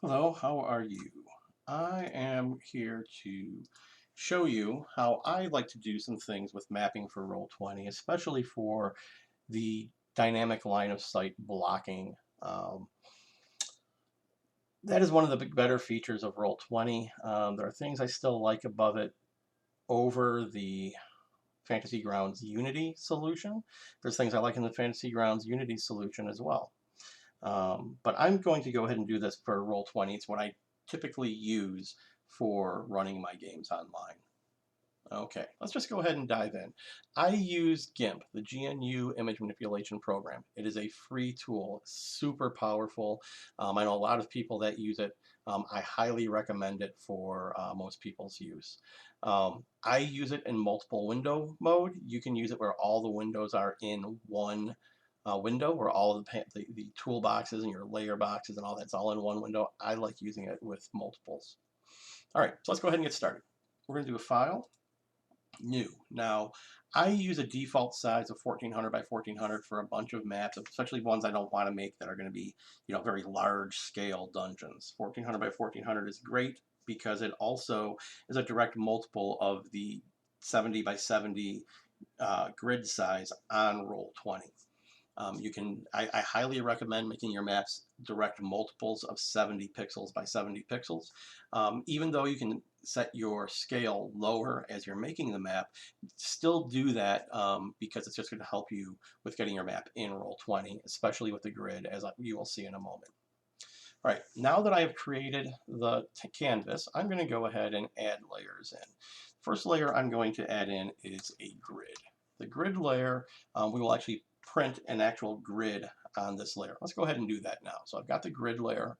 Hello, how are you? I am here to show you how I like to do some things with mapping for Roll20, especially for the dynamic line of sight blocking. Um, that is one of the better features of Roll20. There are things I still like above it over the Fantasy Grounds Unity solution. There's things I like in the Fantasy Grounds Unity solution as well. But I'm going to go ahead and do this for Roll20. It's what I typically use for running my games online. Okay, let's just go ahead and dive in. I use GIMP, the GNU Image Manipulation Program. It is a free tool, super powerful. I know a lot of people that use it. I highly recommend it for most people's use. I use it in multiple window mode. You can use it where all the windows are in one window, where all of the toolboxes and your layer boxes and all that's all in one window. I like using it with multiples. All right, so let's go ahead and get started. We're going to do a file. New. Now, I use a default size of 1400 by 1400 for a bunch of maps, especially ones I don't want to make that are going to be, very large scale dungeons. 1400 by 1400 is great because it also is a direct multiple of the 70 by 70 grid size on Roll20. I highly recommend making your maps direct multiples of 70 pixels by 70 pixels. Even though you can set your scale lower as you're making the map, still do that because it's just going to help you with getting your map in Roll20, especially with the grid, as you will see in a moment. All right, now that I have created the canvas, I'm going to go ahead and add layers in. First layer I'm going to add in is a grid. The grid layer, we will actually print an actual grid on this layer. Let's go ahead and do that now. So I've got the grid layer.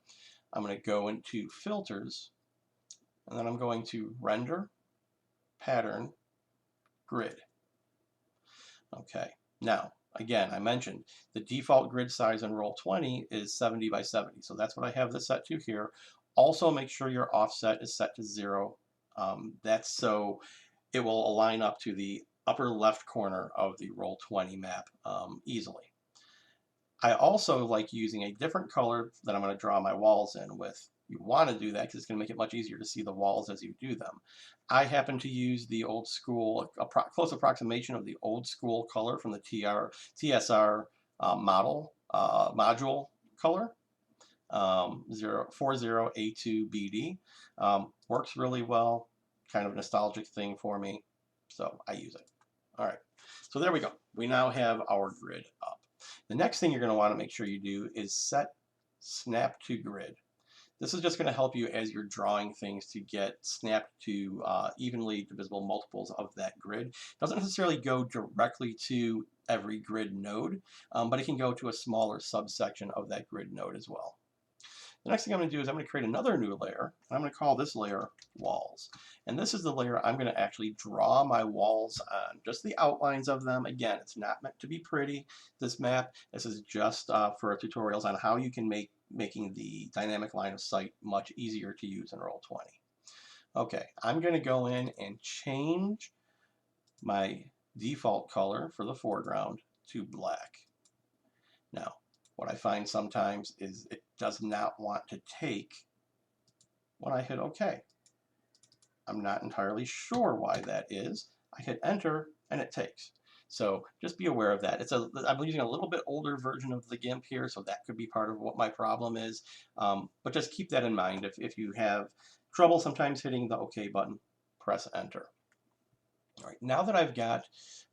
I'm going to go into filters, and then I'm going to render, pattern, grid. Okay, now again, I mentioned the default grid size in Roll20 is 70 by 70. So that's what I have this set to here. Also make sure your offset is set to 0. That's so it will align up to the upper left corner of the Roll20 map easily. I also like using a different color that I'm going to draw my walls in with. You want to do that because it's going to make it much easier to see the walls as you do them. I happen to use the old school, a close approximation of the old school color from the TSR module color, 40A2BD. Works really well, kind of a nostalgic thing for me, so I use it. All right, so there we go. We now have our grid up. The next thing you're going to want to make sure you do is set snap to grid. This is just going to help you as you're drawing things to get snapped to evenly divisible multiples of that grid. It doesn't necessarily go directly to every grid node, but it can go to a smaller subsection of that grid node as well. The next thing I'm going to do is I'm going to create another new layer, and I'm going to call this layer walls. And this is the layer I'm going to actually draw my walls on, just the outlines of them. Again, it's not meant to be pretty, this map. This is just for tutorials on how you can making the dynamic line of sight much easier to use in Roll20. Okay, I'm going to go in and change my default color for the foreground to black. Now, what I find sometimes is it does not want to take when I hit OK. I'm not entirely sure why that is. I hit enter and it takes. So just be aware of that. I'm using a little bit older version of the GIMP here, so that could be part of what my problem is. But just keep that in mind. If you have trouble sometimes hitting the OK button, press enter. All right, now that I've got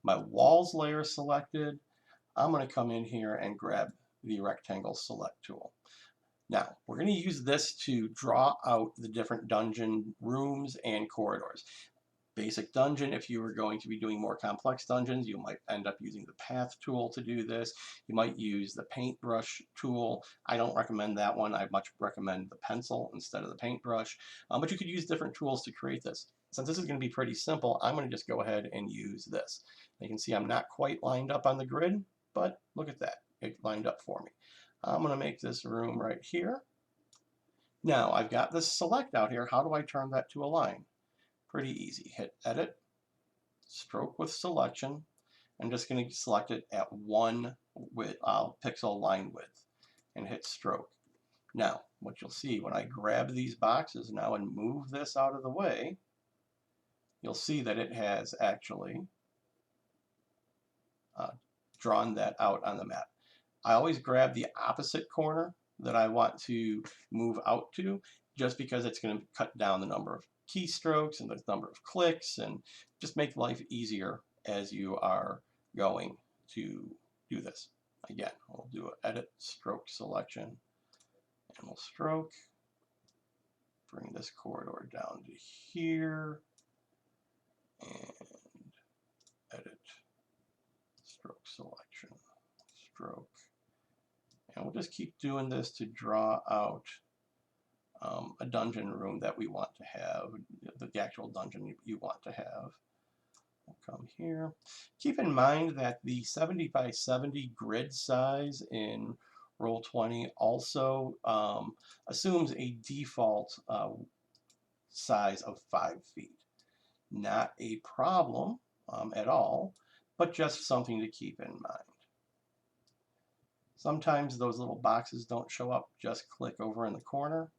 my walls layer selected, I'm going to come in here and grab the rectangle select tool. Now, we're going to use this to draw out the different dungeon rooms and corridors. Basic dungeon, if you were going to be doing more complex dungeons, you might end up using the path tool to do this. You might use the paintbrush tool. I don't recommend that one. I much recommend the pencil instead of the paintbrush. But you could use different tools to create this. Since this is going to be pretty simple, I'm going to just go ahead and use this. You can see I'm not quite lined up on the grid, but look at that. It lined up for me. I'm going to make this room right here. Now, I've got this select out here. How do I turn that to a line? Pretty easy. Hit edit, stroke with selection. I'm just going to select it at 1 pixel line width and hit stroke. Now, what you'll see when I grab these boxes now and move this out of the way, you'll see that it has actually drawn that out on the map. I always grab the opposite corner that I want to move out to, just because it's going to cut down the number of keystrokes and the number of clicks and just make life easier as you are going to do this. Again, we'll do an edit stroke selection, and we'll stroke, bring this corridor down to here, and edit stroke selection, stroke. And we'll just keep doing this to draw out a dungeon room that we want to have, the actual dungeon you want to have. We'll come here. Keep in mind that the 70 by 70 grid size in Roll20 also assumes a default size of 5 feet. Not a problem at all, but just something to keep in mind. Sometimes those little boxes don't show up. Just click over in the corner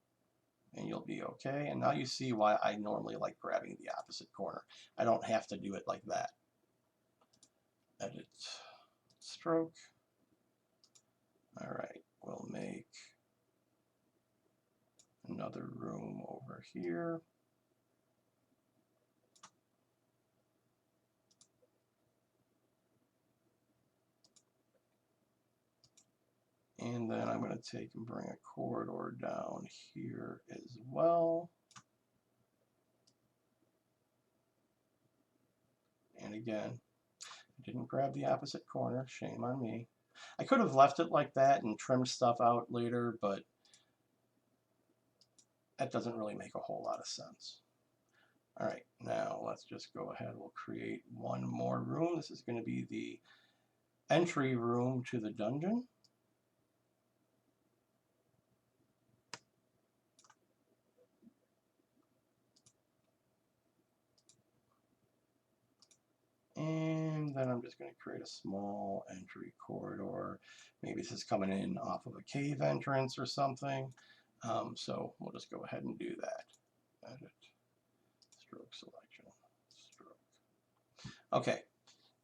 and you'll be okay. And now you see why I normally like grabbing the opposite corner. I don't have to do it like that. Edit stroke. All right, we'll make another room over here. And then I'm going to take and bring a corridor down here as well. And again, I didn't grab the opposite corner, shame on me. I could have left it like that and trimmed stuff out later, but that doesn't really make a whole lot of sense. All right, now let's just go ahead. We'll create one more room. This is going to be the entry room to the dungeon. And then I'm just going to create a small entry corridor. Maybe this is coming in off of a cave entrance or something. So we'll just go ahead and do that. Edit, stroke selection, stroke. Okay,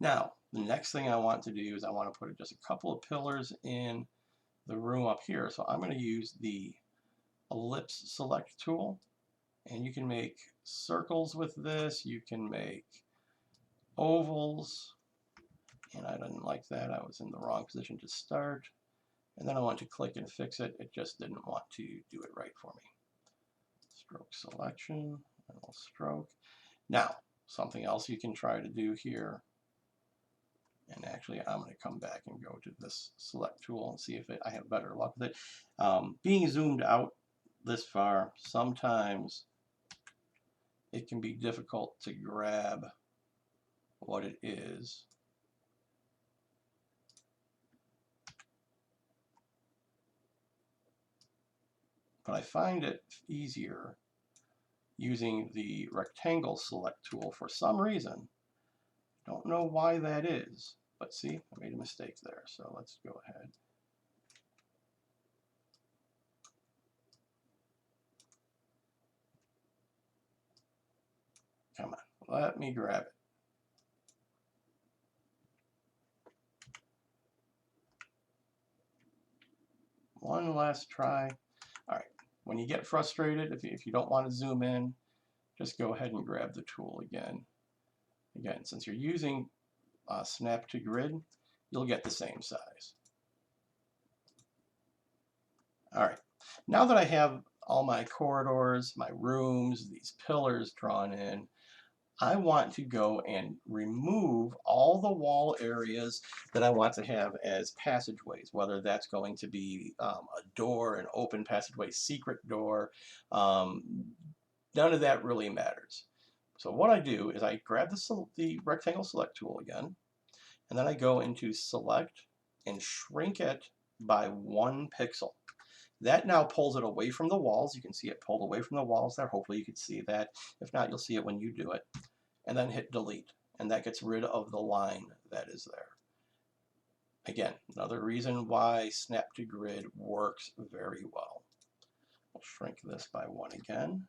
now the next thing I want to do is I want to put just a couple of pillars in the room up here. So I'm going to use the ellipse select tool, and you can make circles with this. You can make ovals, and I didn't like that. I was in the wrong position to start, and then I want to click and fix it. It just didn't want to do it right for me. Stroke selection, and we'll stroke. Now, something else you can try to do here, and actually I'm going to come back and go to this select tool and see if I have better luck with it. Being zoomed out this far, sometimes it can be difficult to grab what it is. But I find it easier using the rectangle select tool for some reason. Don't know why that is, but see, I made a mistake there. So let's go ahead. Come on, let me grab it. One last try. All right, when you get frustrated, if you don't want to zoom in, just go ahead and grab the tool again. Again, since you're using snap to grid, you'll get the same size. All right, now that I have all my corridors, my rooms, these pillars drawn in, I want to go and remove all the wall areas that I want to have as passageways, whether that's going to be a door, an open passageway, secret door. None of that really matters. So what I do is I grab the rectangle select tool again, and then I go into select and shrink it by 1 pixel. That now pulls it away from the walls. You can see it pulled away from the walls there. Hopefully you can see that. If not, you'll see it when you do it. And then hit delete. And that gets rid of the line that is there. Again, another reason why snap to grid works very well. We'll shrink this by 1 again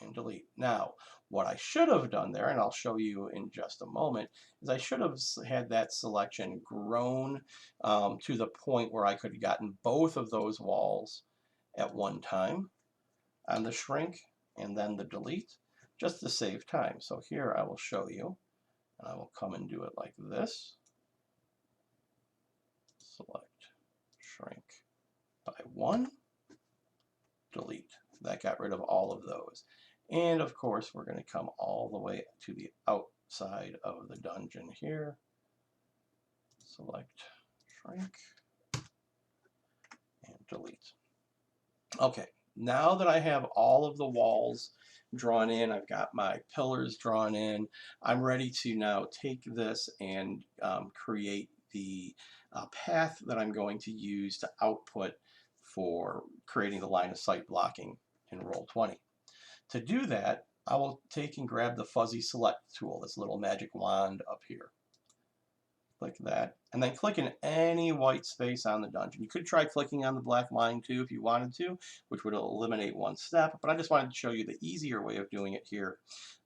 and delete. Now, what I should have done there, and I'll show you in just a moment, is I should have had that selection grown to the point where I could have gotten both of those walls at one time on the shrink and then the delete, just to save time. So here I will show you, and I will come and do it like this. Select, shrink by 1, delete. That got rid of all of those. And of course, we're going to come all the way to the outside of the dungeon here. Select, shrink, and delete. Okay, now that I have all of the walls drawn in, I've got my pillars drawn in, I'm ready to now take this and create the path that I'm going to use to output for creating the line of sight blocking in Roll20. To do that, I will take and grab the fuzzy select tool, this little magic wand up here. Click that, and then click in any white space on the dungeon. You could try clicking on the black line too if you wanted to, which would eliminate one step, but I just wanted to show you the easier way of doing it here,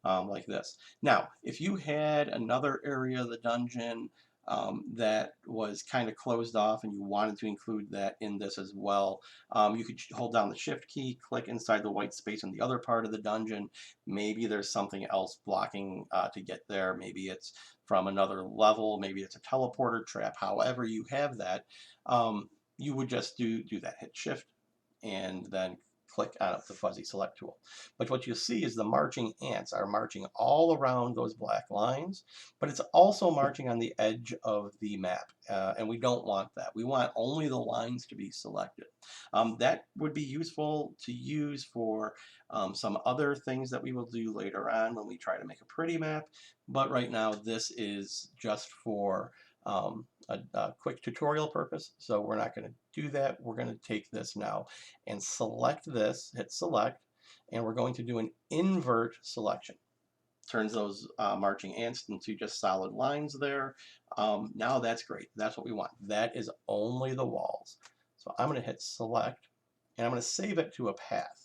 like this. Now, if you had another area of the dungeon that was kind of closed off and you wanted to include that in this as well, you could hold down the shift key, click inside the white space in the other part of the dungeon. Maybe there's something else blocking to get there. Maybe it's from another level, maybe it's a teleporter trap. However you have that, you would just do that, hit shift and then click on the fuzzy select tool. But what you'll see is the marching ants are marching all around those black lines, but it's also marching on the edge of the map, and we don't want that. We want only the lines to be selected. That would be useful to use for some other things that we will do later on when we try to make a pretty map, but right now this is just for a quick tutorial purpose, so we're not going to do that. We're going to take this now and select this, hit select, and we're going to do an invert selection. Turns those marching ants into just solid lines there. Now that's great. That's what we want. That is only the walls. So I'm going to hit select, and I'm going to save it to a path.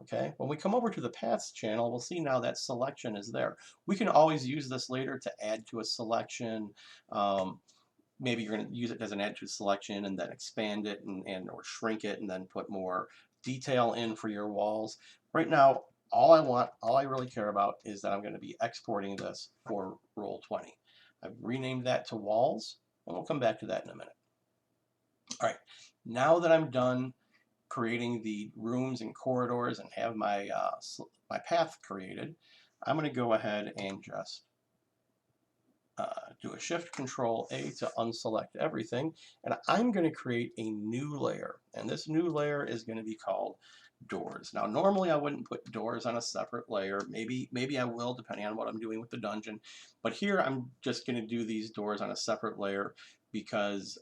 Okay, when we come over to the paths channel, we'll see now that selection is there. We can always use this later to add to a selection. Maybe you're going to use it as an add to selection and then expand it or shrink it and then put more detail in for your walls. Right now, all I really care about is that I'm going to be exporting this for Roll20. I've renamed that to walls, and we'll come back to that in a minute. All right, now that I'm done creating the rooms and corridors and have my my path created, I'm going to go ahead and just do a shift control A to unselect everything, and I'm going to create a new layer, and this new layer is going to be called doors. Now normally I wouldn't put doors on a separate layer. Maybe I will, depending on what I'm doing with the dungeon, but here I'm just going to do these doors on a separate layer because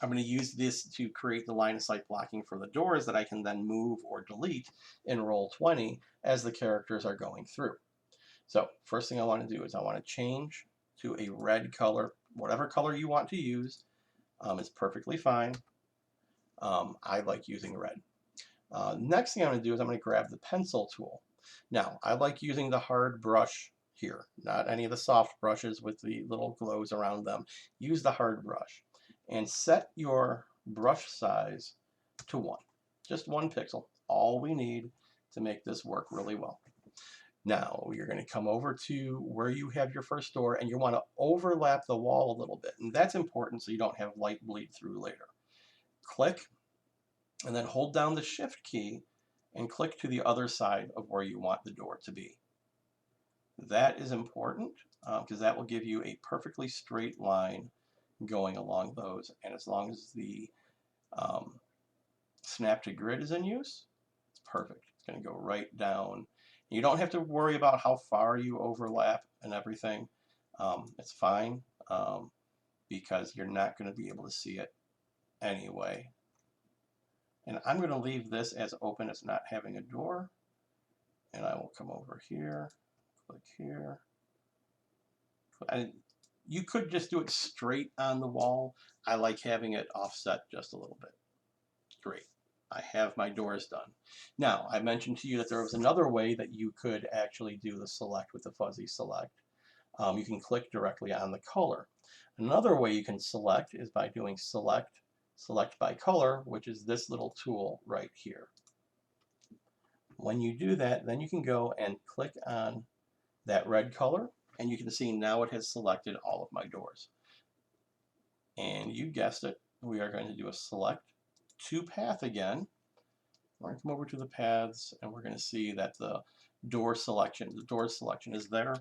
I'm going to use this to create the line of sight blocking for the doors that I can then move or delete in Roll20 as the characters are going through. So first thing I want to do is I want to change to a red color. Whatever color you want to use is perfectly fine. I like using red. Next thing I'm going to do is I'm going to grab the pencil tool. Now, I like using the hard brush here, not any of the soft brushes with the little glows around them. Use the hard brush and set your brush size to 1. Just 1 pixel, all we need to make this work really well. Now you're going to come over to where you have your first door and you want to overlap the wall a little bit, and that's important so you don't have light bleed through later. Click and then hold down the shift key and click to the other side of where you want the door to be. That is important because that will give you a perfectly straight line going along those, and as long as the snap to grid is in use, it's perfect. It's going to go right down. You don't have to worry about how far you overlap and everything. It's fine because you're not going to be able to see it anyway. And I'm going to leave this as open as not having a door. And I will come over here, click here. And you could just do it straight on the wall. I like having it offset just a little bit. Great. I have my doors done. Now, I mentioned to you that there was another way that you could actually do the select with the fuzzy select. You can click directly on the color. Another way you can select is by doing select by color, which is this little tool right here. When you do that, then you can go and click on that red color, and you can see now it has selected all of my doors. And you guessed it, we are going to do a select to path again. We're going to come over to the paths, and we're going to see that the door selection is there.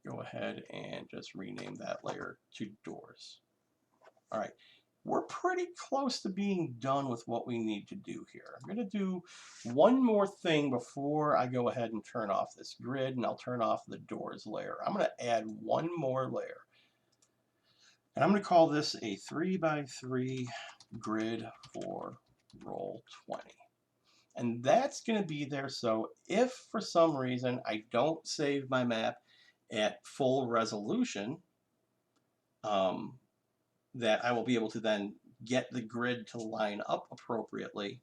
Go ahead and just rename that layer to doors. All right, we're pretty close to being done with what we need to do here. I'm going to do one more thing before I go ahead and turn off this grid, and I'll turn off the doors layer. I'm going to add one more layer. And I'm going to call this a 3x3 grid for Roll20. And that's going to be there, so if for some reason I don't save my map at full resolution, that I will be able to then get the grid to line up appropriately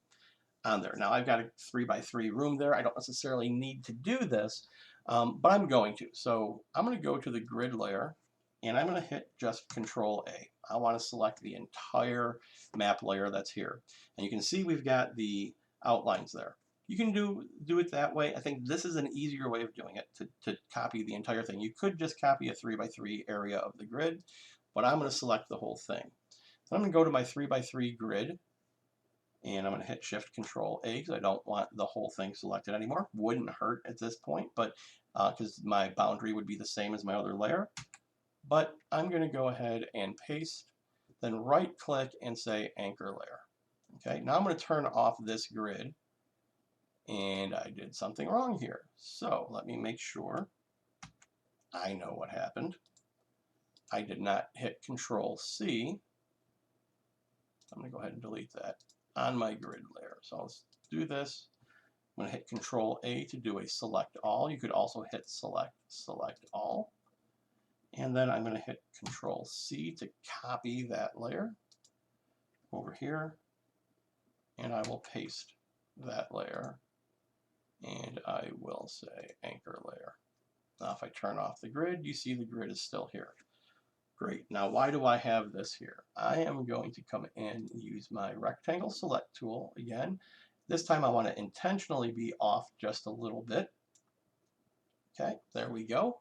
on there. Now I've got a 3x3 room there. I don't necessarily need to do this, but I'm going to. So I'm going to go to the grid layer, and I'm going to hit just Control A. I want to select the entire map layer that's here. And you can see we've got the outlines there. You can do it that way. I think this is an easier way of doing it, to copy the entire thing. You could just copy a 3x3 area of the grid, but I'm going to select the whole thing. So I'm going to go to my 3x3 grid, and I'm going to hit Shift Control A because I don't want the whole thing selected anymore. Wouldn't hurt at this point, but because my boundary would be the same as my other layer. But I'm going to go ahead and paste, then right click and say Anchor Layer. Okay, now I'm going to turn off this grid, and I did something wrong here. So let me make sure I know what happened. I did not hit Control C. I'm going to go ahead and delete that on my grid layer. So let's do this. I'm going to hit Control A to do a select all. You could also hit select all. And then I'm going to hit Control C to copy that layer over here. And I will paste that layer. And I will say Anchor Layer. Now if I turn off the grid, you see the grid is still here. Great. Now why do I have this here? I am going to come in and use my rectangle select tool again. This time I want to intentionally be off just a little bit. Okay, there we go.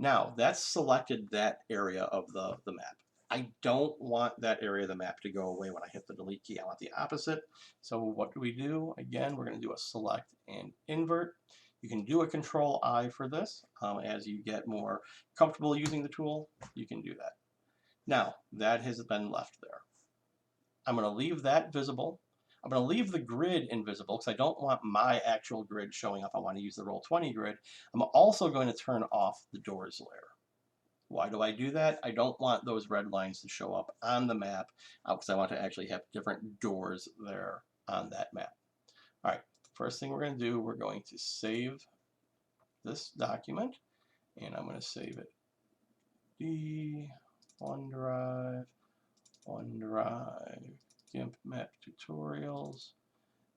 Now that's selected that area of the map. I don't want that area of the map to go away when I hit the delete key. I want the opposite. So what do? Again, we're going to do a select and invert. You can do a Control I for this. As you get more comfortable using the tool, you can do that. Now, that has been left there. I'm going to leave that visible. I'm going to leave the grid invisible because I don't want my actual grid showing up. I want to use the Roll20 grid. I'm also going to turn off the doors layer. Why do I do that? I don't want those red lines to show up on the map because I want to actually have different doors there on that map. All right, first thing we're going to do, we're going to save this document, and I'm going to save it D, OneDrive, GIMP map tutorials,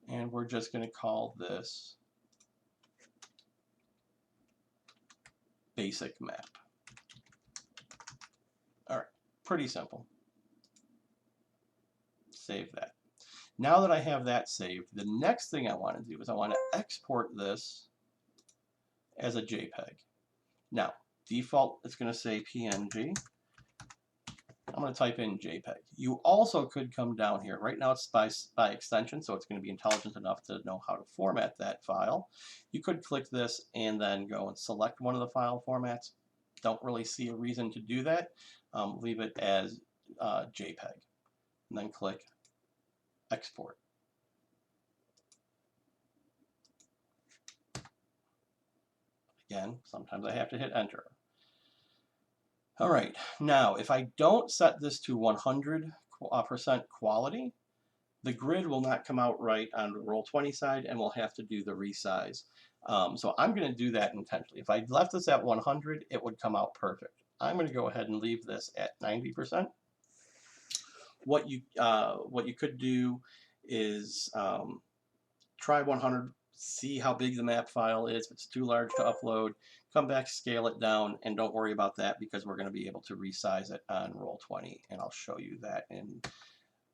and we're just going to call this basic map. All right, pretty simple. Save that. Now that I have that saved, the next thing I want to do is I want to export this as a JPEG. Now, default, it's going to say PNG. I'm going to type in JPEG. You also could come down here. Right now it's by extension, so it's going to be intelligent enough to know how to format that file. You could click this and then go and select one of the file formats. Don't really see a reason to do that. Leave it as JPEG. And then click Export. Again, sometimes I have to hit Enter. All right, now if I don't set this to 100% quality, the grid will not come out right on the Roll20 side, and we'll have to do the resize. So I'm going to do that intentionally. If I left this at 100, it would come out perfect. I'm going to go ahead and leave this at 90%. What you could do is try 100, see how big the map file is. If it's too large to upload, come back, scale it down, and don't worry about that because we're going to be able to resize it on Roll20, and I'll show you that in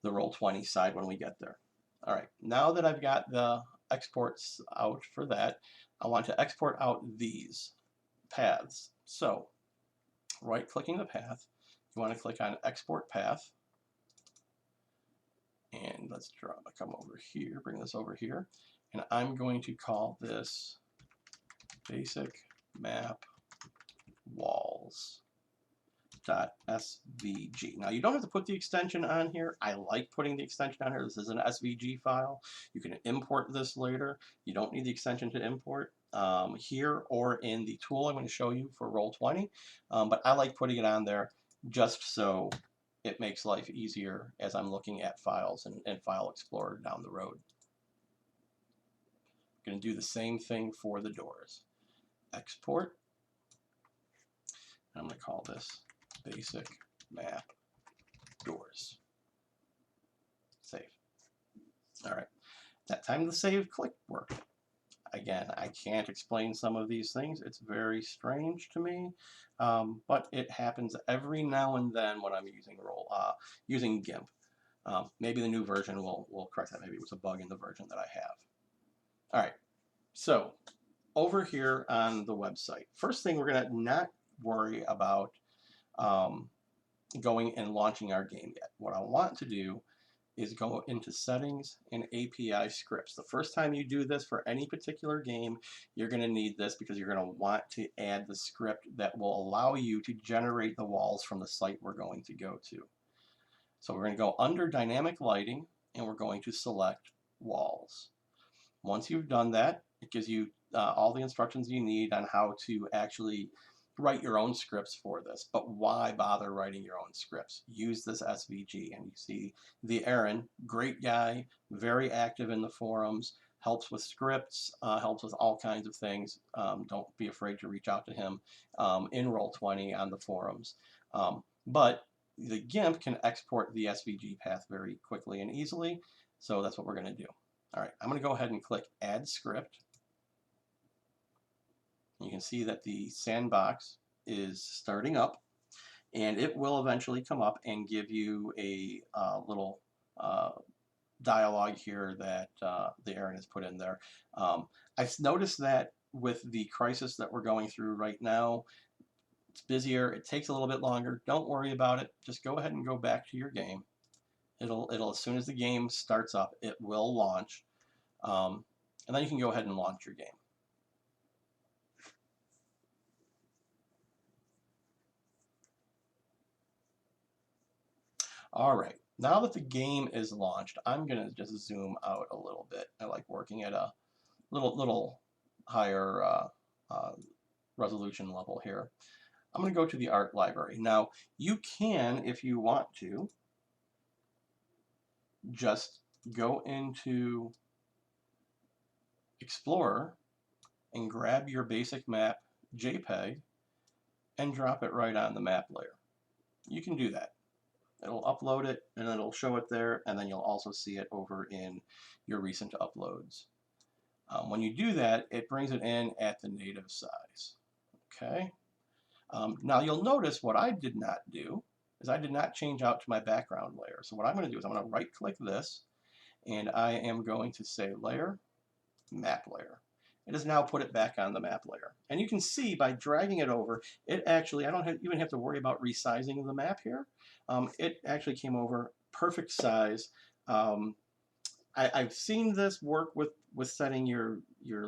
the Roll20 side when we get there. All right, now that I've got the exports out for that, I want to export out these paths. So right-clicking the path, you want to click on Export Path, and let's come over here, bring this over here, and I'm going to call this basic map walls .svg. Now you don't have to put the extension on here. I like putting the extension on here. This is an SVG file. You can import this later. You don't need the extension to import here or in the tool I'm going to show you for Roll20, but I like putting it on there just so it makes life easier as I'm looking at files and File Explorer down the road. I'm going to do the same thing for the doors. Export. I'm going to call this basic map doors. Save. All right. That time the save click worked. Again, I can't explain some of these things. It's very strange to me, but it happens every now and then when I'm using GIMP. Maybe the new version will correct that. Maybe it was a bug in the version that I have. All right. So over here on the website, first thing we're going to not worry about going and launching our game yet. What I want to do is go into settings and API scripts. The first time you do this for any particular game, you're going to need this because you're going to want to add the script that will allow you to generate the walls from the site we're going to go to. So we're going to go under dynamic lighting and we're going to select walls. Once you've done that, it gives you all the instructions you need on how to actually write your own scripts for this. But why bother writing your own scripts? Use this SVG, and you see the Aaron, great guy, very active in the forums, helps with scripts, helps with all kinds of things. Don't be afraid to reach out to him in Roll20 on the forums. But the GIMP can export the SVG path very quickly and easily, so that's what we're going to do. All right, I'm going to go ahead and click Add Script. You can see that the sandbox is starting up, and it will eventually come up and give you a little dialogue here that the Aaron has put in there. I've noticed that with the crisis that we're going through right now, it's busier, it takes a little bit longer. Don't worry about it. Just go ahead and go back to your game. It'll as soon as the game starts up, it will launch, and then you can go ahead and launch your game. All right, now that the game is launched, I'm going to just zoom out a little bit. I like working at a little higher resolution level here. I'm going to go to the art library. Now, you can, if you want to, just go into Explorer and grab your basic map JPEG and drop it right on the map layer. You can do that. It'll upload it and it'll show it there, and then you'll also see it over in your recent uploads. When you do that, it brings it in at the native size. Okay. Now you'll notice what I did not do is I did not change out to my background layer. So what I'm going to do is I'm going to right click this, and I am going to say Layer, Map Layer. It has now put it back on the map layer. And you can see by dragging it over, it actually, I don't even have to worry about resizing the map here. It actually came over perfect size. I've seen this work with setting your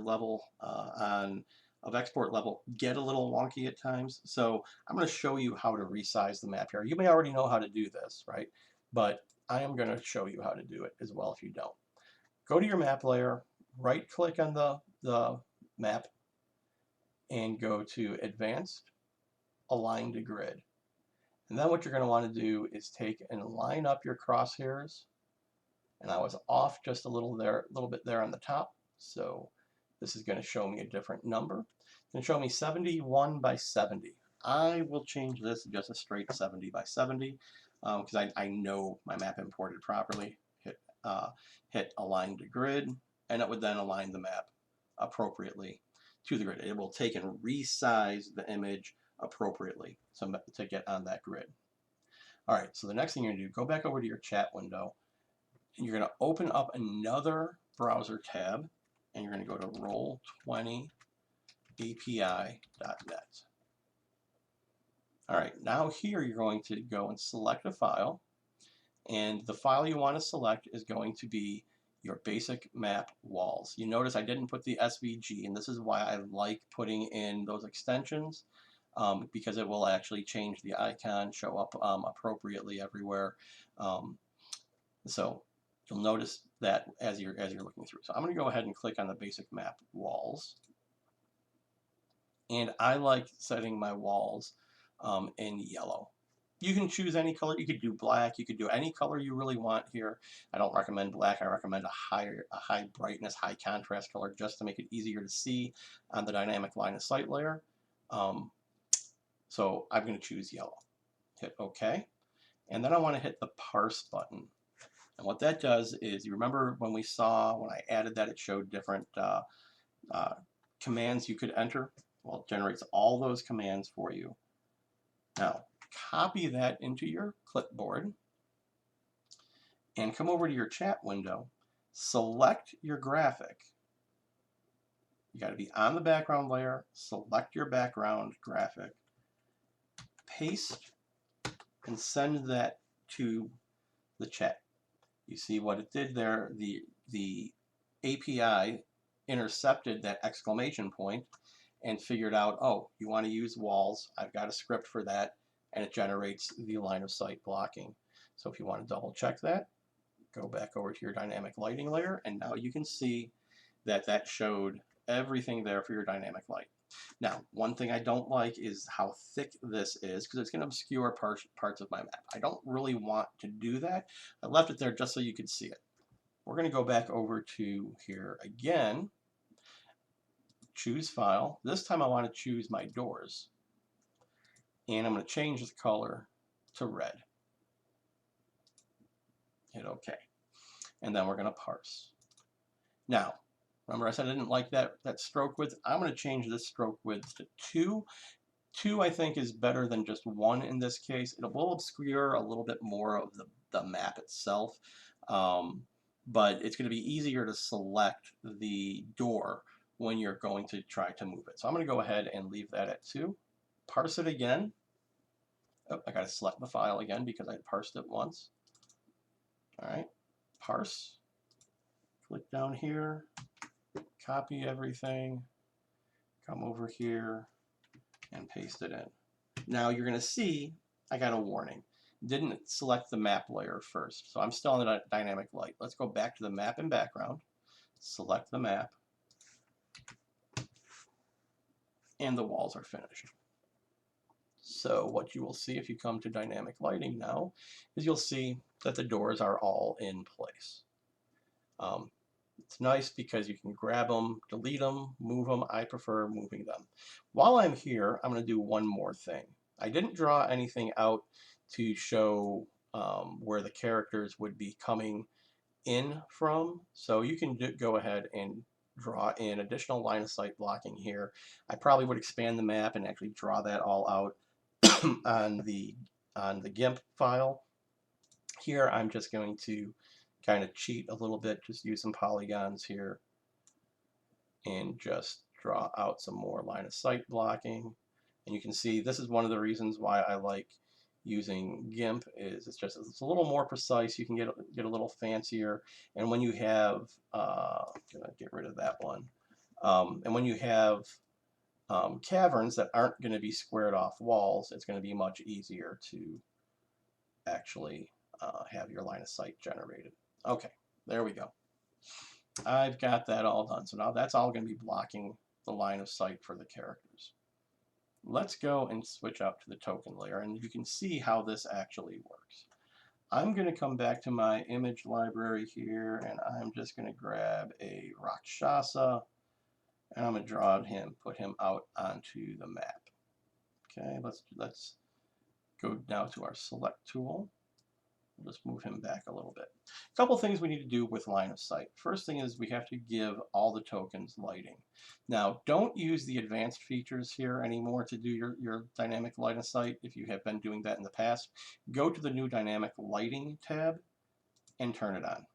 level of export level get a little wonky at times. So I'm going to show you how to resize the map here. You may already know how to do this, right? But I am going to show you how to do it as well if you don't. Go to your map layer, right click on the map, and go to Advanced, Align to Grid. And then what you're going to want to do is take and line up your crosshairs. And I was off just a little bit there on the top. So this is going to show me a different number. It's going to show me 71 by 70. I will change this to just a straight 70 by 70 because I know my map imported properly. Hit hit align to grid, and it would then align the map appropriately to the grid. It will take and resize the image appropriately to get on that grid. All right, so the next thing you're gonna do, go back over to your chat window, and you're gonna open up another browser tab, and you're gonna go to Roll20 API.net. All right, now here you're going to go and select a file, and the file you want to select is going to be your basic map walls. You notice I didn't put the SVG, and this is why I like putting in those extensions, because it will actually change the icon, show up appropriately everywhere. So you'll notice that as you're looking through. So I'm going to go ahead and click on the basic map walls, and I like setting my walls in yellow. You can choose any color. You could do black. You could do any color you really want here. I don't recommend black. I recommend a high brightness, high contrast color, just to make it easier to see on the dynamic line of sight layer. So I'm going to choose yellow. Hit OK. And then I want to hit the parse button. And what that does is, you remember when I added that, it showed different commands you could enter? Well, it generates all those commands for you. Now, copy that into your clipboard and come over to your chat window, select your graphic. You got to be on the background layer, select your background graphic, paste, and send that to the chat. You see what it did there? The API intercepted that exclamation point and figured out, oh, you want to use walls. I've got a script for that, and it generates the line of sight blocking. So if you want to double check that, go back over to your dynamic lighting layer, and now you can see that that showed everything there for your dynamic light. Now, one thing I don't like is how thick this is, because it's going to obscure parts of my map. I don't really want to do that. I left it there just so you could see it. We're going to go back over to here again, choose file. This time I want to choose my doors, and I'm going to change the color to red. Hit OK. And then we're going to parse. Now, remember I said I didn't like that stroke width. I'm going to change this stroke width to 2. 2 I think is better than just 1 in this case. It will obscure a little bit more of the map itself, but it's going to be easier to select the door when you're going to try to move it. So I'm going to go ahead and leave that at 2. Parse it again. Oh, I got to select the file again because I parsed it once. All right, parse. Click down here, copy everything, come over here, and paste it in. Now you're going to see I got a warning. Didn't select the map layer first, so I'm still on the dynamic light. Let's go back to the map and background, select the map, and the walls are finished. So what you will see if you come to dynamic lighting now is you'll see that the doors are all in place. It's nice because you can grab them, delete them, move them. I prefer moving them. While I'm here, I'm going to do one more thing. I didn't draw anything out to show where the characters would be coming in from, so you can go ahead and draw in additional line of sight blocking here. I probably would expand the map and actually draw that all out on the GIMP file. Here I'm just going to kind of cheat a little bit, just use some polygons here and just draw out some more line of sight blocking. And you can see this is one of the reasons why I like using GIMP, is it's a little more precise. You can get a little fancier, and when you have gonna get rid of that one, and when you have caverns that aren't going to be squared off walls, it's going to be much easier to actually have your line of sight generated. Okay, there we go. I've got that all done. So now that's all going to be blocking the line of sight for the characters. Let's go and switch out to the token layer, and you can see how this actually works. I'm going to come back to my image library here, and I'm just going to grab a Rakshasa, and I'm going to draw him, put him out onto the map. Okay, let's go now to our select tool. We'll just move him back a little bit. A couple things we need to do with line of sight. First thing is we have to give all the tokens lighting. Now, don't use the advanced features here anymore to do your dynamic line of sight if you have been doing that in the past. Go to the new dynamic lighting tab and turn it on.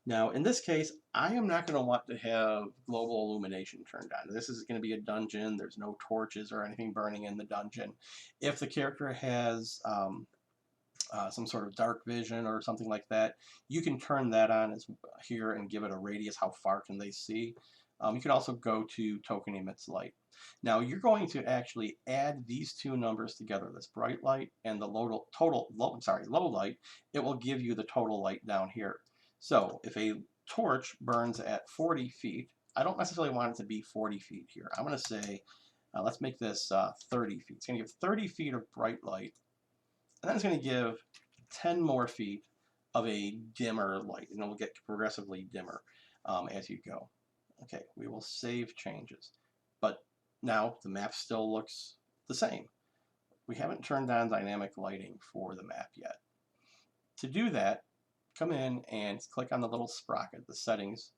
Now, in this case, I am not going to want to have global illumination turned on. This is going to be a dungeon. There's no torches or anything burning in the dungeon. If the character has some sort of dark vision or something like that, you can turn that on as here and give it a radius. How far can they see? You can also go to token emits light. Now you're going to actually add these two numbers together, this bright light and the low light. It will give you the total light down here. So if a torch burns at 40 feet, I don't necessarily want it to be 40 feet here. I'm going to say, let's make this 30 feet. It's going to give 30 feet of bright light, and then it's going to give 10 more feet of a dimmer light, and it will get progressively dimmer as you go. Okay, we will save changes. But now the map still looks the same. We haven't turned on dynamic lighting for the map yet. To do that, come in and click on the little sprocket, the settings.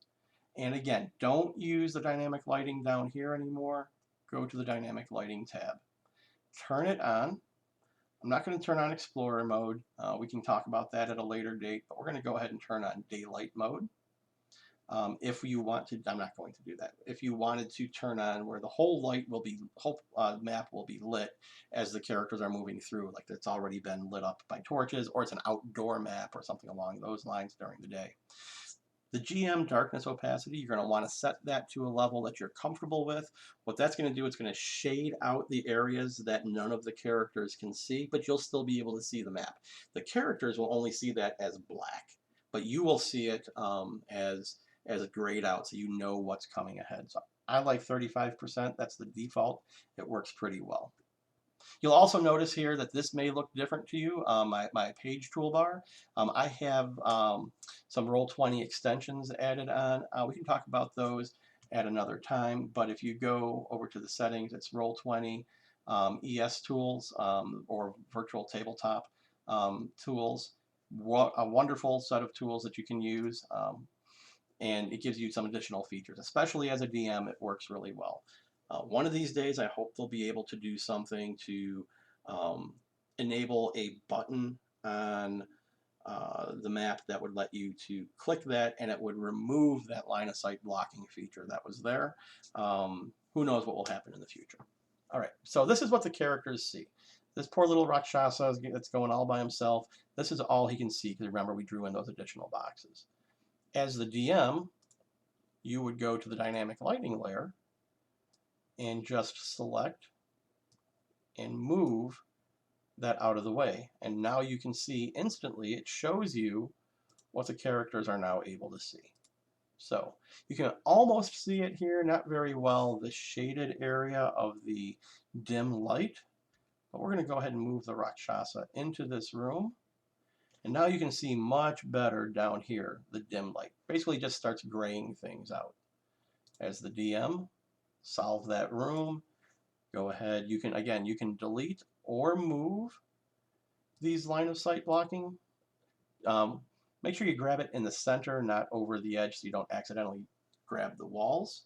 And again, don't use the dynamic lighting down here anymore. Go to the dynamic lighting tab. Turn it on. I'm not going to turn on Explorer mode. We can talk about that at a later date, but we're going to go ahead and turn on daylight mode. If you want to, I'm not going to do that. If you wanted to turn on where the whole map will be lit as the characters are moving through, like it's already been lit up by torches, or it's an outdoor map or something along those lines during the day. The GM darkness opacity, you're going to want to set that to a level that you're comfortable with. What that's going to do, it's going to shade out the areas that none of the characters can see, but you'll still be able to see the map. The characters will only see that as black, but you will see it as grayed out, so you know what's coming ahead. So I like 35%. That's the default. It works pretty well. You'll also notice here that this may look different to you, my page toolbar. I have some Roll20 extensions added on. We can talk about those at another time, but if you go over to the settings, it's Roll20 ES tools or virtual tabletop tools. A wonderful set of tools that you can use, and it gives you some additional features. Especially as a DM, it works really well. One of these days, I hope they'll be able to do something to enable a button on the map that would let you to click that, and it would remove that line of sight blocking feature that was there. Who knows what will happen in the future. All right, so this is what the characters see. This poor little Rakshasa that's going all by himself. This is all he can see, because remember, we drew in those additional boxes. As the DM, you would go to the dynamic lighting layer and just select and move that out of the way. And now you can see instantly, it shows you what the characters are now able to see. So you can almost see it here, not very well, the shaded area of the dim light. But we're going to go ahead and move the Rakshasa into this room. And now you can see much better down here, the dim light. Basically just starts graying things out. As the DM, solve that room. Go ahead, you can delete or move these line of sight blocking. Make sure you grab it in the center, not over the edge, so you don't accidentally grab the walls.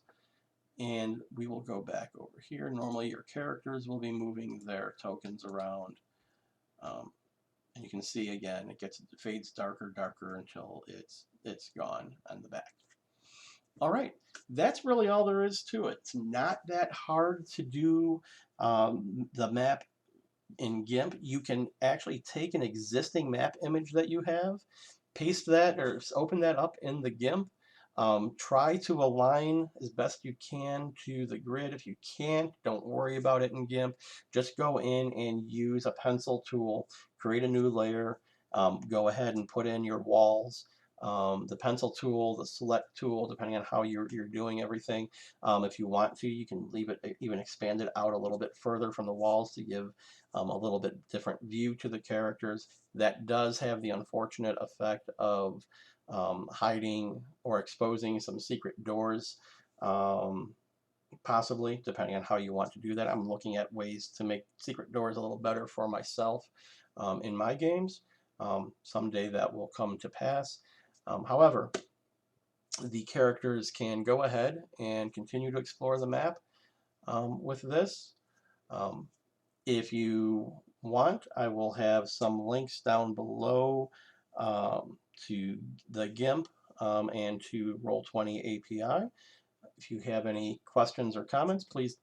And we will go back over here. Normally your characters will be moving their tokens around. And you can see again, it fades darker until it's gone on the back. All right, that's really all there is to it. It's not that hard to do the map in GIMP. You can actually take an existing map image that you have, paste that or open that up in the GIMP. Try to align as best you can to the grid. If you can't, don't worry about it in GIMP. Just go in and use a pencil tool, create a new layer, go ahead and put in your walls. The pencil tool, the select tool, depending on how you're doing everything. If you want to, you can leave it, even expand it out a little bit further from the walls to give a little bit different view to the characters. That does have the unfortunate effect of hiding or exposing some secret doors, possibly, depending on how you want to do that. I'm looking at ways to make secret doors a little better for myself in my games. Someday that will come to pass. However, the characters can go ahead and continue to explore the map with this. Um, if you want, I will have some links down below to the GIMP and to Roll20 API. If you have any questions or comments, please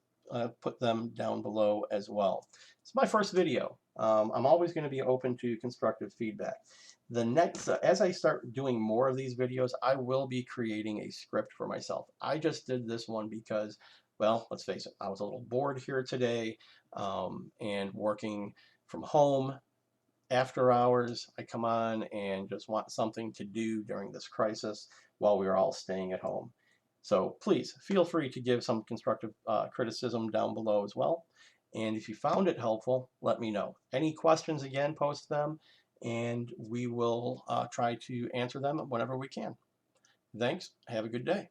put them down below as well. It's my first video. I'm always going to be open to constructive feedback. The next, as I start doing more of these videos, I will be creating a script for myself. I just did this one because, well, let's face it, I was a little bored here today and working from home after hours. I come on and just want something to do during this crisis while we're all staying at home. So please feel free to give some constructive criticism down below as well. And if you found it helpful, let me know. Any questions, again, post them, and we will try to answer them whenever we can. Thanks. Have a good day.